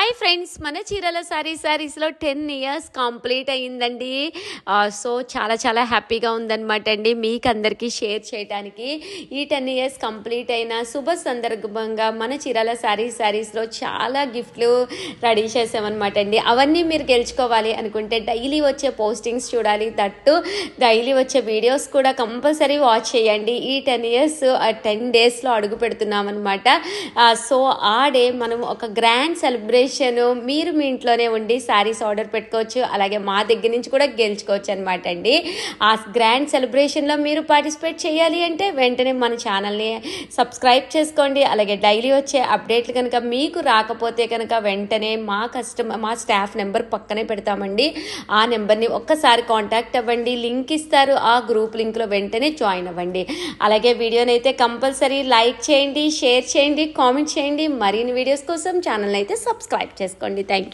Hi friends, మన చీరల సారీస్లో 10 years complete అయ్యిందండి. సో చాలా హ్యాపీగా ఉందన్నమాట అండి మీకు అందరికీ షేర్ చేయడానికి. ఈ 10 ఇయర్స్ కంప్లీట్ అయిన శుభ సందర్భంగా మన చీరల సారీస్లో చాలా గిఫ్ట్లు రెడీ చేసామన్నమాట అండి. అవన్నీ మీరు గెలుచుకోవాలి అనుకుంటే డైలీ వచ్చే పోస్టింగ్స్ చూడాలి, దట్టు డైలీ వచ్చే వీడియోస్ కూడా కంపల్సరీ వాచ్ చేయండి. ఈ 10 ఇయర్స్ 10 డేస్లో అడుగు పెడుతున్నాం అనమాట. సో ఆ డే మనం ఒక గ్రాండ్ సెలబ్రేషన్ మీరు మీ ఇంట్లోనే ఉండి శారీస్ ఆర్డర్ పెట్టుకోవచ్చు, అలాగే మా దగ్గర నుంచి కూడా గెలుచుకోవచ్చు అనమాట అండి. ఆ గ్రాండ్ సెలబ్రేషన్లో మీరు పార్టిసిపేట్ చేయాలి అంటే వెంటనే మన ఛానల్ని సబ్స్క్రైబ్ చేసుకోండి. అలాగే డైలీ వచ్చే అప్డేట్లు కనుక మీకు రాకపోతే కనుక వెంటనే మా స్టాఫ్ నెంబర్ పక్కనే పెడతామండి. ఆ నెంబర్ని ఒక్కసారి కాంటాక్ట్ అవ్వండి, లింక్ ఇస్తారు, ఆ గ్రూప్ లింక్లో వెంటనే జాయిన్ అవ్వండి. అలాగే వీడియోని అయితే కంపల్సరీ లైక్ చేయండి, షేర్ చేయండి, కామెంట్ చేయండి. మరిన్ని వీడియోస్ కోసం ఛానల్ అయితే సబ్స్క్రైబ్ చేసుకోండి. Thank you.